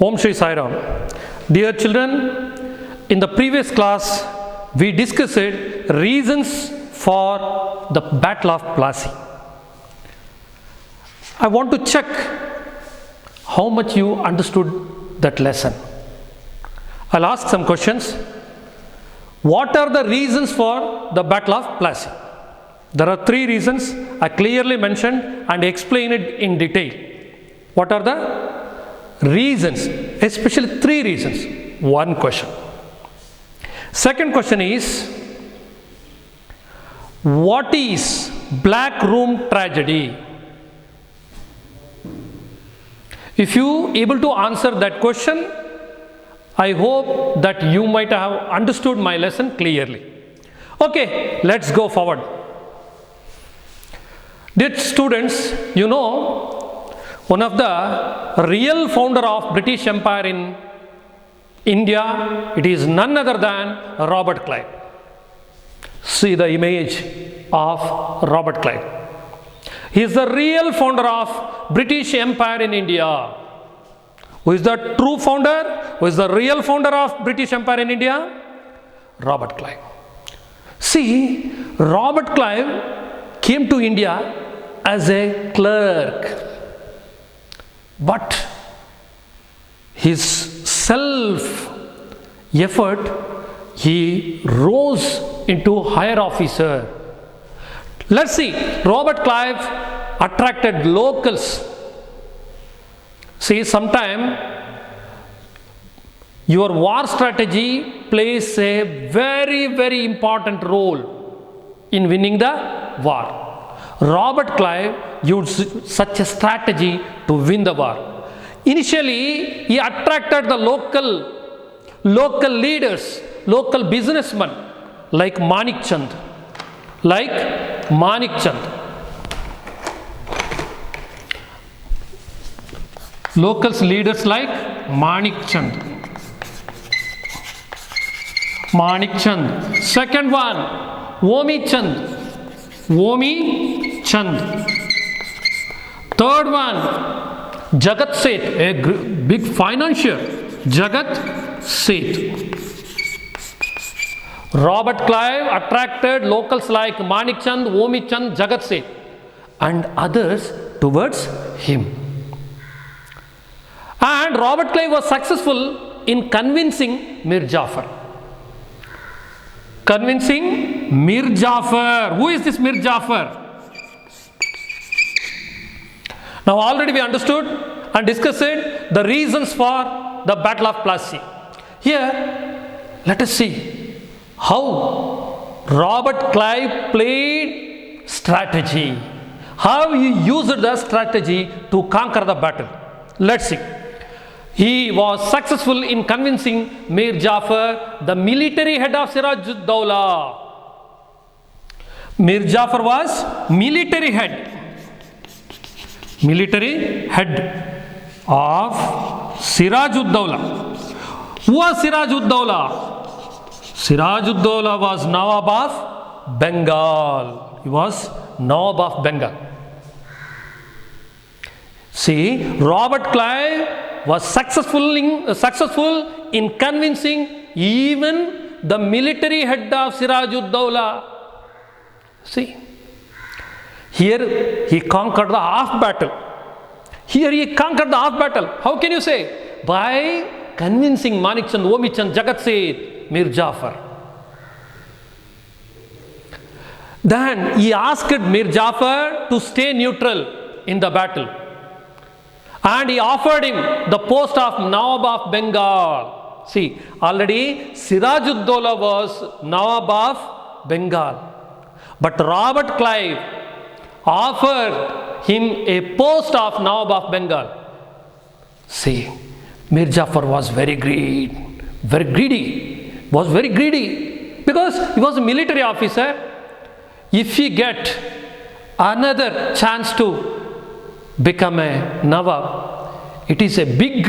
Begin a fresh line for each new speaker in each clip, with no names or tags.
Om Shri Sai Ram. Dear children, in the previous class we discussed reasons for the Battle of Plassey. I want to check how much you understood that lesson. I'll ask some questions. What are the reasons for the Battle of Plassey? There are three reasons I clearly mentioned and explained it in detail. What are the reasons? Especially three reasons. One question. Second question is, what is Black Room tragedy? If you able to answer that question, I hope that you might have understood my lesson clearly. Okay, let's go forward. Dear students, you know, one of the real founder of British Empire in India, it is none other than Robert Clive. See the image of Robert Clive. He is the real founder of British Empire in India. Who is the true founder? Who is the real founder of British Empire in India? Robert Clive. See, Robert Clive came to India as a clerk, but his self effort, he rose into higher officer. Let's see, Robert Clive attracted locals. See, sometime your war strategy plays a very important role in winning the war. Robert Clive used such a strategy to win the war. Initially, he attracted the local leaders, local businessmen like Manik Chand. Locals leaders like Manik Chand. Second one, Omi Chand. Third one, Jagat Seth, a big financier. Jagat Seth. Robert Clive attracted locals like Manik Chand, Omi Chand, Jagat Seth and others towards him. And Robert Clive was successful in convincing Mir Jafar. Who is this Mir Jafar? Now already we understood and discussed the reasons for the Battle of Plassey. Here, let us see how Robert Clive played strategy. How he used the strategy to conquer the battle. Let's see. He was successful in convincing Mir Jafar, the military head of Siraj-ud-Dawla. Mir Jafar was military head of Siraj-ud-Dawla. Who was Siraj-ud-Dawla? Siraj-ud-Dawla was Nawab of Bengal. He was Nawab of Bengal. See, Robert Clive was successful in convincing even the military head of Siraj-ud-Dawla. See, here he conquered the half battle. How can you say? By convincing Manik Chand, Omi Chand, Jagat Seth, Mir Jafar. Then he asked Mir Jafar to stay neutral in the battle. And he offered him the post of Nawab of Bengal. See, already Siraj-ud-Dawla was Nawab of Bengal. But Robert Clive offered him a post of Nawab of Bengal. See, Mir Jafar was very greedy. Because he was a military officer. If he get another chance to become a Nawab, it is a big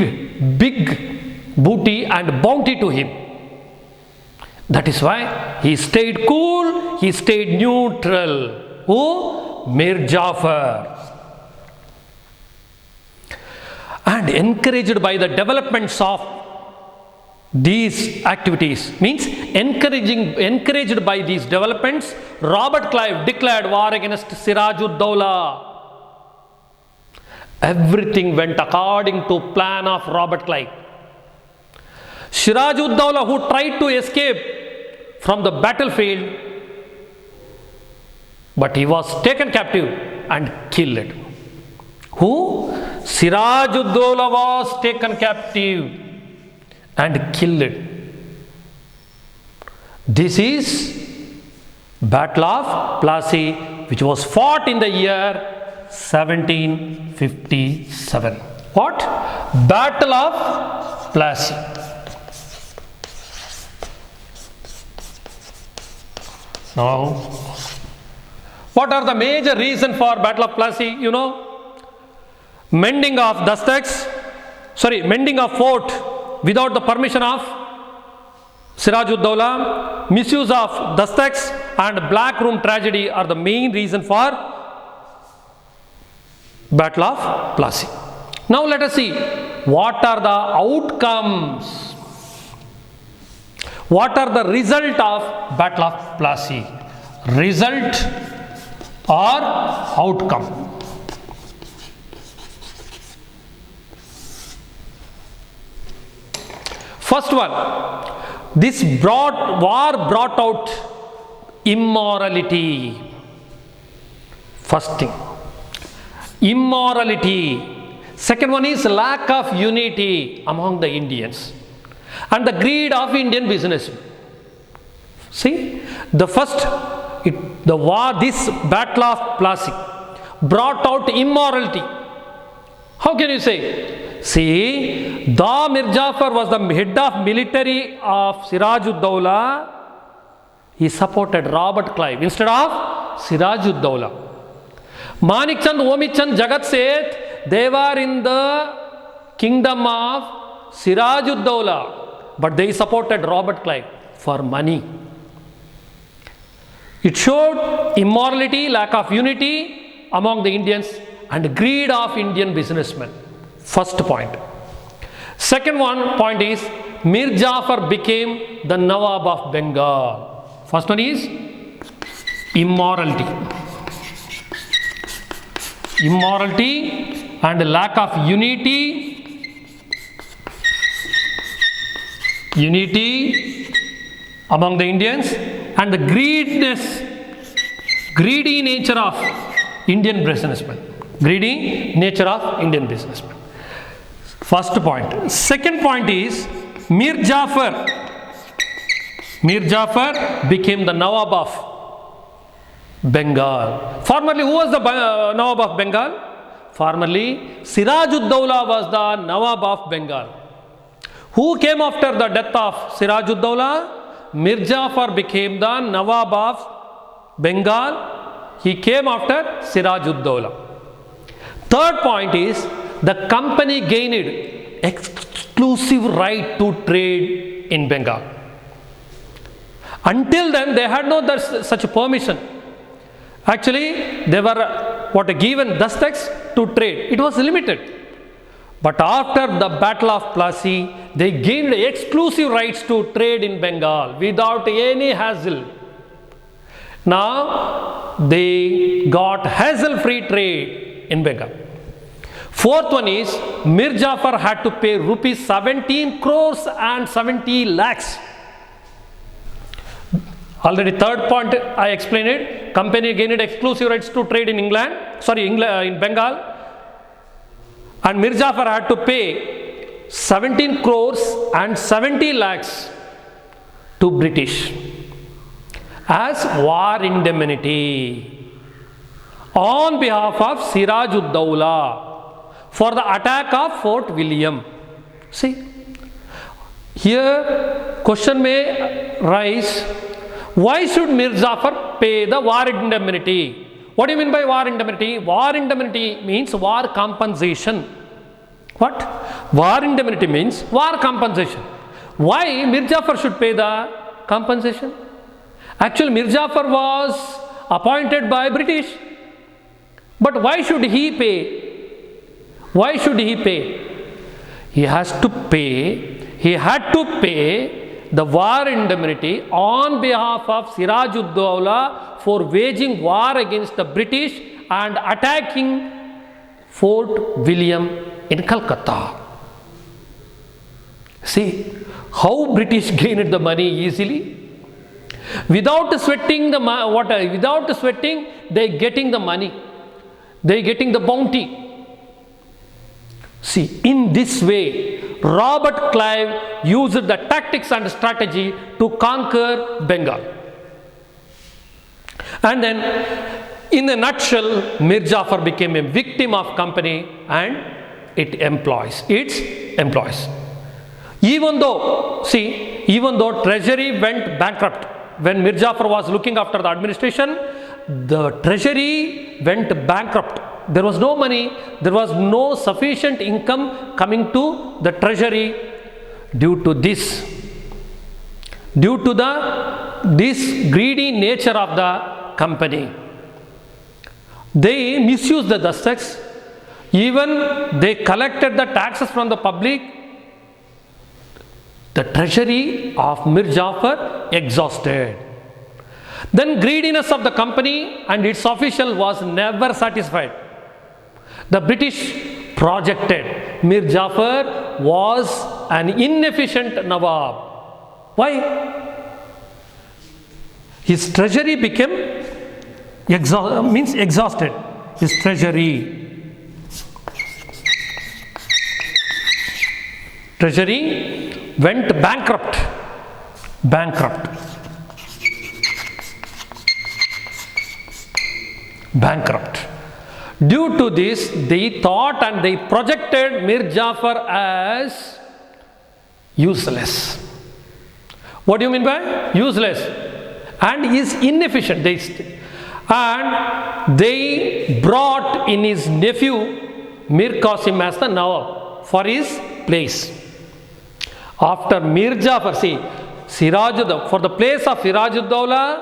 booty and bounty to him. That is why he stayed cool, he stayed neutral. Who? Mir Jafar. and encouraged by the developments of these activities, means encouraged by these developments, Robert Clive declared war against Siraj-ud-Dawla. Everything went according to plan of Robert Clive. Siraj-ud-Dawla, who tried to escape from the battlefield, but he was taken captive and killed. Who? Siraj-ud-Dawla was taken captive and killed. This is Battle of Plassey, which was fought in the year 1757. What? Battle of Plassey. Now, what are the major reasons for Battle of Plassey? You know, mending of fort without the permission of Siraj-ud-Dawla, misuse of dastaks and black room tragedy are the main reason for Battle of Plassey. Now let us see what are the outcomes. What are the result of Battle of Plassey? Result or outcome? First one, this war brought out immorality. First thing, immorality. Second one is lack of unity among the Indians and the greed of Indian businessmen. See, this Battle of Plassey brought out immorality. How can you say? See, Mir Jafar was the head of military of Siraj-ud-Dawla. He supported Robert Clive instead of Siraj-ud-Dawla. Manik Chand, Omid Chand, Jagat Seth, they were in the kingdom of Siraj-ud-Dawla, but they supported Robert Clive for money. It showed immorality, lack of unity among the Indians and greed of Indian businessmen. First point. Second point is Mir Jafar became the Nawab of Bengal. First one is immorality. Immorality and lack of unity among the Indians and the greedy nature of Indian businessmen. Greedy nature of Indian businessmen. First point. Second point is Mir Jafar became the Nawab of Bengal. Formerly, who was the Nawab of Bengal? Formerly, Siraj-ud-Dawla was the Nawab of Bengal. Who came after the death of Siraj-ud-Dawla? Mir Jafar became the Nawab of Bengal. He came after Siraj-ud-Dawla. Third point is the company gained exclusive right to trade in Bengal. Until then, they had no such permission. Actually, they were given dastaks to trade. It was limited. But after the Battle of Plassey, they gained exclusive rights to trade in Bengal without any hassle. Now, they got hassle-free trade in Bengal. Fourth one is Mir Jafar had to pay rupees 17 crores and 70 lakhs. Already third point I explained it. Company gained exclusive rights to trade in in Bengal. And Mir Jafar had to pay 17 crores and 70 lakhs to British as war indemnity on behalf of Siraj-ud-Dawla for the attack of Fort William. See, here question may rise, why should Mir Jafar pay the war indemnity? What do you mean by war indemnity? War indemnity means war compensation. What? War indemnity means war compensation. Why Mir Jafar should pay the compensation? Actually, Mir Jafar was appointed by British. But why should he pay? Why should he pay? he had to pay the war indemnity on behalf of Siraj-ud-Dawla for waging war against the British and attacking Fort William in Calcutta. See how British gained the money easily. Without sweating, they getting the money. They getting the bounty. See, in this way, Robert Clive used the tactics and strategy to conquer Bengal. And then, in a nutshell, Mir Jafar became a victim of company and its employees. Even though Treasury went bankrupt, when Mir Jafar was looking after the administration, the Treasury went bankrupt. There was no money, there was no sufficient income coming to the Treasury due to this greedy nature of the company. They misused the dastaks, even they collected the taxes from the public. The treasury of Mir Jafar exhausted. Then greediness of the company and its official was never satisfied. The British projected Mir Jafar was an inefficient Nawab. Why? His treasury became exhausted. His treasury went bankrupt. Due to this, they thought and they projected Mir Jafar as useless. What do you mean by useless? And is inefficient. And they brought in his nephew Mir Qasim as the Nawab for his place. After Mir Jafar, for the place of Siraj-ud-Dawla,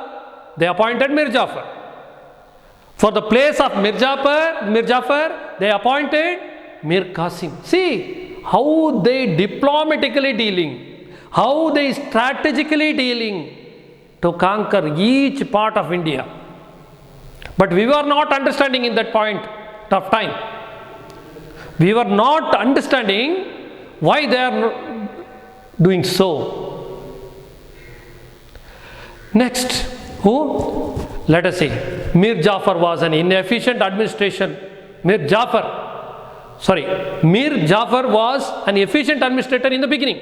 they appointed Mir Jafar. For the place of Mir Jafar, they appointed Mir Qasim. See how they diplomatically dealing, how they strategically dealing to conquer each part of India. But we were not understanding in that point of time. We were not understanding why they are doing so. Next, who? Let us see. Mir Jafar was an inefficient administration. Mir Jafar was an efficient administrator in the beginning,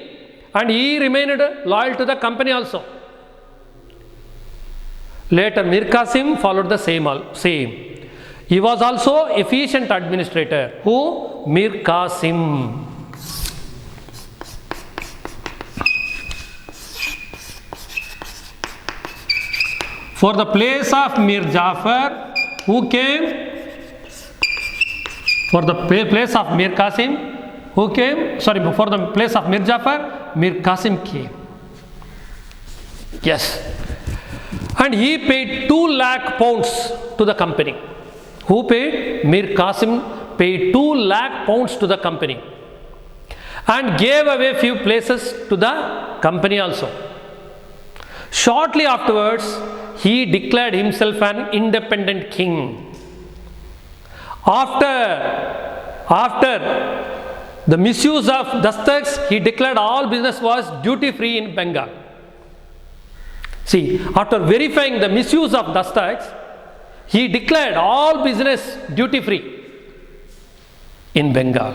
and he remained loyal to the company also. Later, Mir Qasim followed the same. He was also efficient administrator. Who? Mir Qasim. For the place of Mir Jafar, who came? For the place of Mir Qasim, who came? For the place of Mir Jafar, Mir Qasim came. Yes. And he paid 2 lakh pounds to the company. Who paid? Mir Qasim paid 2 lakh pounds to the company and gave away few places to the company also. Shortly afterwards, he declared himself an independent king. After the misuse of dastaks, he declared all business was duty free in Bengal. See, after verifying the misuse of dastaks, he declared all business duty free in Bengal.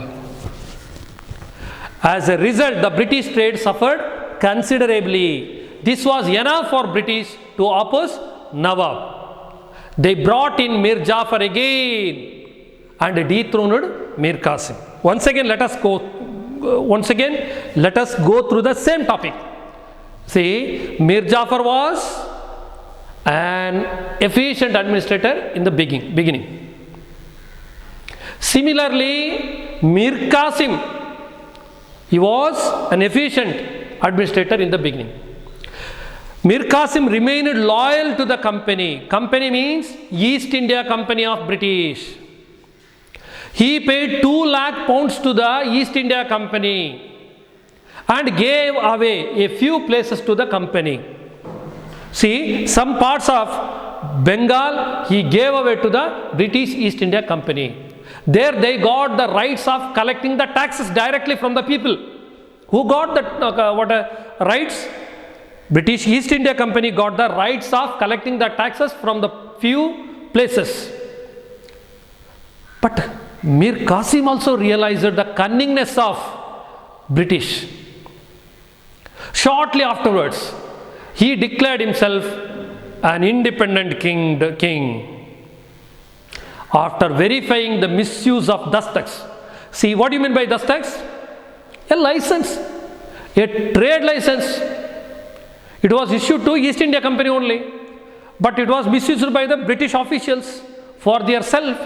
As a result, the British trade suffered considerably. This was enough for British to oppose Nawab. They brought in Mir Jafar again and dethroned Mir Qasim. Once again, let us go through the same topic. See, Mir Jafar was an efficient administrator in the beginning. Similarly, Mir Qasim, he was an efficient administrator in the beginning. Mir Qasim remained loyal to the company. Company means East India Company of British. He paid 2 lakh pounds to the East India Company and gave away a few places to the company. See, some parts of Bengal he gave away to the British East India Company. There they got the rights of collecting the taxes directly from the people. Who got the rights? British East India Company got the rights of collecting the taxes from the few places. But Mir Qasim also realized the cunningness of British. Shortly afterwards, he declared himself an independent king. After verifying the misuse of dastaks. See, what do you mean by dastaks? A license, a trade license. It was issued to East India Company only, but it was misused by the British officials for their self.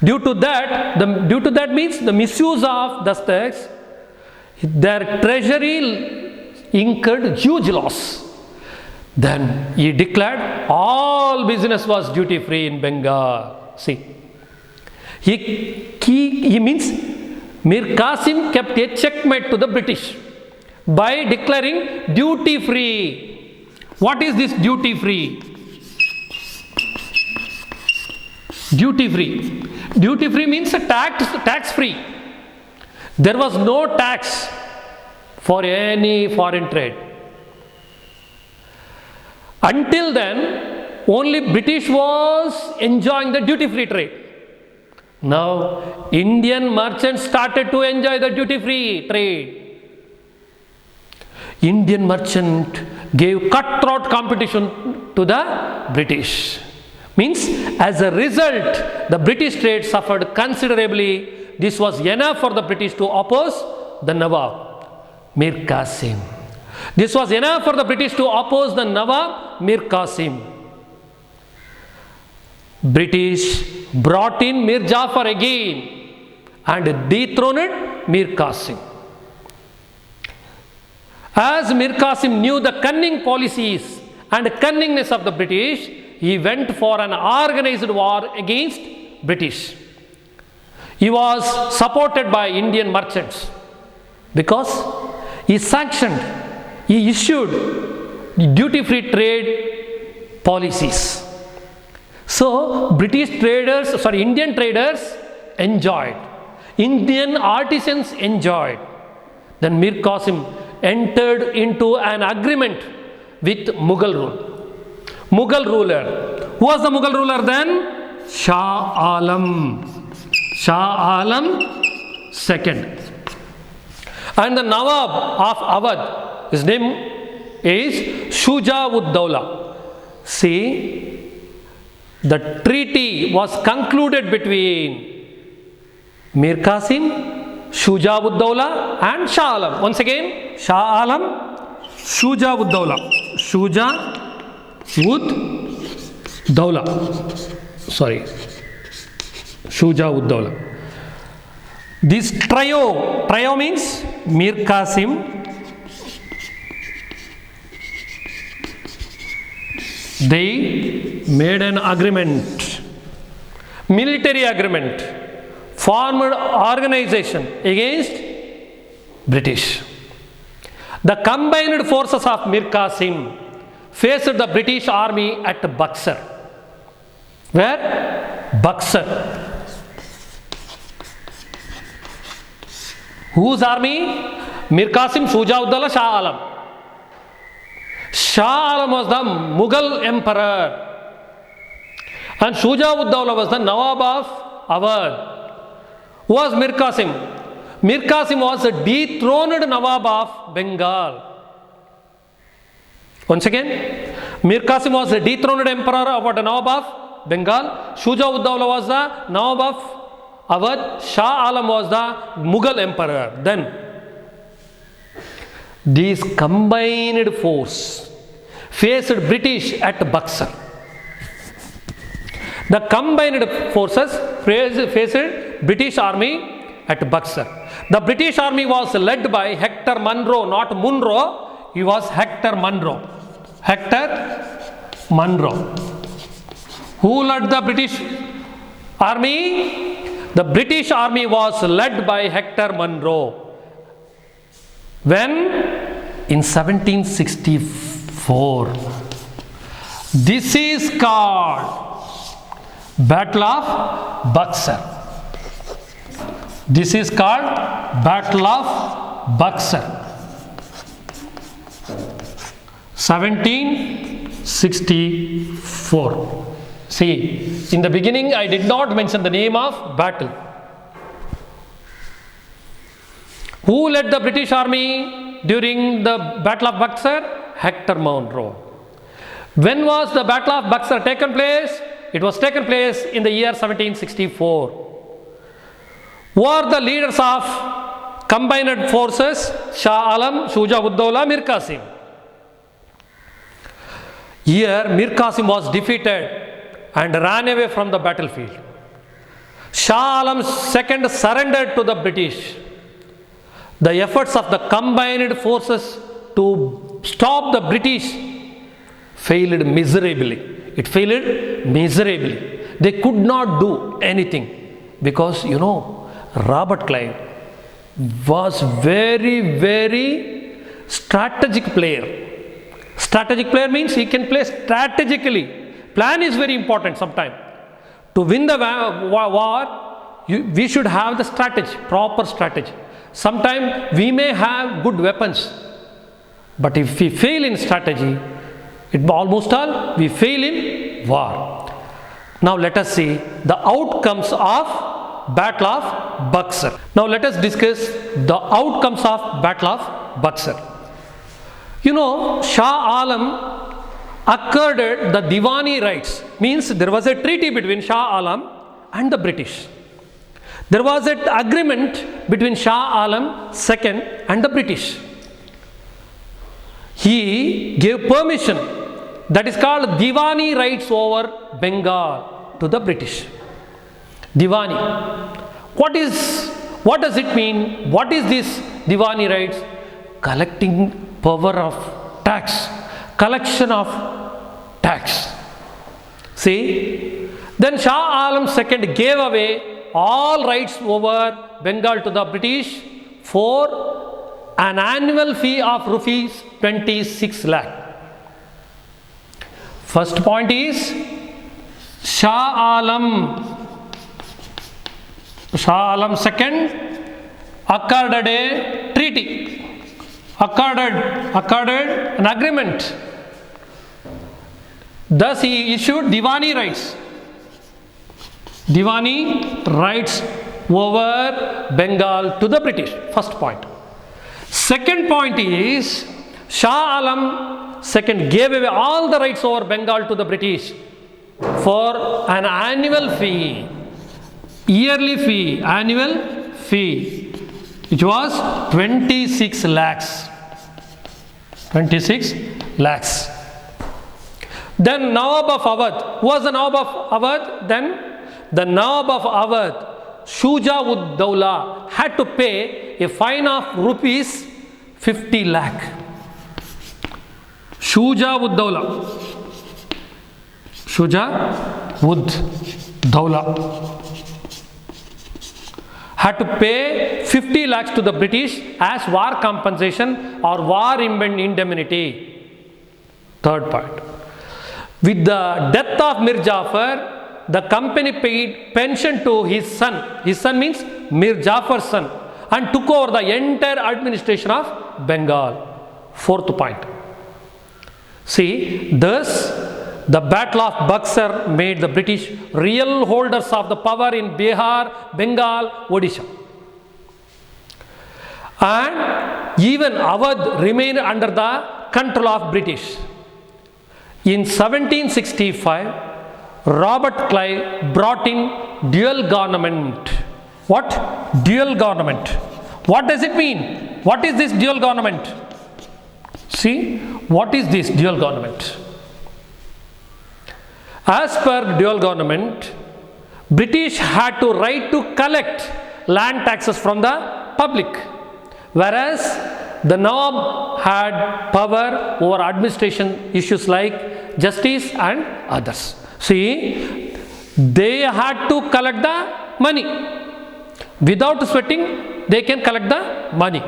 Due to that means the misuse of dastaks, their treasury incurred huge loss. Then he declared all business was duty free in Bengal. See, he means Mir Qasim kept a checkmate to the British by declaring duty free. What is this duty free? Duty free. Duty free means a tax free. There was no tax for any foreign trade. Until then, only British was enjoying the duty free trade. Now, Indian merchants started to enjoy the duty free trade. Indian merchant gave cutthroat competition to the British. Means, as a result, the British trade suffered considerably. This was enough for the British to oppose the Nawab, Mir Qasim. This was enough for the British to oppose the Nawab, Mir Qasim. British brought in Mir Jafar again and dethroned Mir Qasim. As Mir Qasim knew the cunning policies and cunningness of the British, he went for an organized war against British. He was supported by Indian merchants because he sanctioned, he issued duty-free trade policies. So, Indian traders enjoyed, Indian artisans enjoyed. Then Mir Qasim entered into an agreement with Mughal rule. Mughal ruler. Who was the Mughal ruler then? Shah Alam. Shah Alam II. And the Nawab of Awadh, his name is Shuja ud Dawla. See, the treaty was concluded between Mir Qasim, Shuja ud Dawla and Shah Alam. Once again, Shah Alam, Shuja ud Dawla. Shuja ud Dawla. Sorry. Shuja ud Dawla. This trio means Mir Qasim, they made an agreement, military agreement, formed organization against British. The combined forces of Mir Qasim faced the British army at Buxar. Where? Buxar. Whose army? Mir Qasim, Shuja ud Dawla, Shah Alam. Shah Alam was the Mughal emperor and Shuja ud Dawla was the Nawab of Awadh. Who was Mir Qasim? Mir Qasim was the dethroned Nawab of Bengal. Once again, Mir Qasim was the dethroned emperor of the Nawab of Bengal. Shuja ud Dawla was the Nawab of Awadh. Shah Alam was the Mughal emperor. Then, these combined force faced British at Buxar. The combined forces faced British army at Buxar. The British army was led by Hector Munro, not Munro. He was Hector Munro. Hector Munro. Who led the British army? The British army was led by Hector Munro. When? In 1764. This is called Battle of Buxar. This is called Battle of Buxar. 1764. See, in the beginning I did not mention the name of battle. Who led the British army during the Battle of Buxar? Hector Munro. When was the Battle of Buxar taken place? It was taken place in the year 1764. Who are the leaders of combined forces? Shah Alam, Shuja ud Dawla, Mir Qasim. Here Mir Qasim was defeated and ran away from the battlefield. Shah Alam II surrendered to the British. The efforts of the combined forces to stop the British failed miserably. It failed miserably. They could not do anything because Robert Clive was very strategic player. Strategic player means he can play strategically. Plan is very important sometimes. To win the war, we should have the strategy, proper strategy. Sometimes we may have good weapons, but if we fail in strategy, almost all we fail in war. Now let us see the outcomes of Battle of Buxar. Now let us discuss the outcomes of Battle of Buxar. Shah Alam accorded the Diwani rights, means there was a treaty between Shah Alam and the British. There was an agreement between Shah Alam II and the British. He gave permission, that is called Diwani rights over Bengal to the British. Diwani. What does it mean? What is this Diwani rights? Collecting power of tax, collection of tax. See, then Shah Alam II gave away all rights over Bengal to the British for an annual fee of rupees 26 lakh. First point is Shah Alam II accorded a treaty, accorded an agreement. Thus he issued Diwani rights. Diwani rights over Bengal to the British. First point. Second point is Shah Alam II gave away all the rights over Bengal to the British for an annual fee, annual fee, which was 26 lakhs. 26 lakhs. Then Nawab of Awadh. Who was the Nawab of Awadh? Then the Nawab of Awadh, Shuja ud Dawla, had to pay a fine of rupees 50 lakh. Shuja ud Dawla. Shuja ud Dawla had to pay 50 lakhs to the British as war compensation or war indemnity. Third point. With the death of Mir Jafar, the company paid pension to his son. His son means Mir Jafar's son, and took over the entire administration of Bengal. Fourth point. See, thus the Battle of Buxar made the British real holders of the power in Bihar, Bengal, Odisha. And even Awadh remained under the control of British. In 1765, Robert Clive brought in dual government. What? Dual government. What does it mean? What is this dual government? See, what is this dual government? As per dual government, British had to right to collect land taxes from the public, whereas the Nawab had power over administration issues like justice and others. See, they had to collect the money. Without sweating, they can collect the money.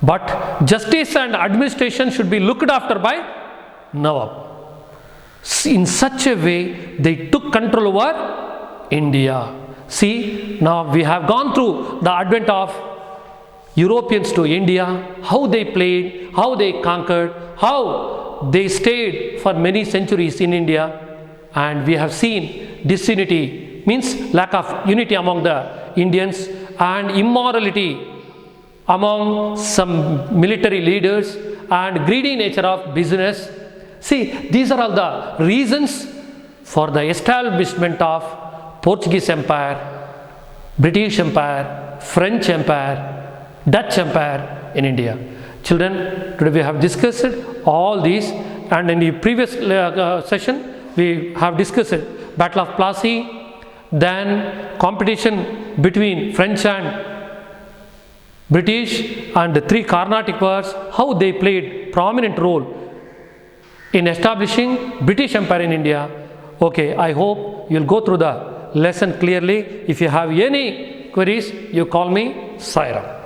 But justice and administration should be looked after by Nawab. In such a way, they took control over India. See, now we have gone through the advent of Europeans to India, how they played, how they conquered, how they stayed for many centuries in India, and we have seen disunity, means lack of unity among the Indians, and immorality among some military leaders, and greedy nature of business. See, these are all the reasons for the establishment of Portuguese Empire, British Empire, French Empire, Dutch Empire in India. Children, today we have discussed all these, and in the previous session we have discussed Battle of Plassey, then competition between French and British, and the 3 Carnatic Wars, how they played prominent role in establishing British Empire in India. Okay, I hope you will go through the lesson clearly. If you have any queries, you call me Sairam.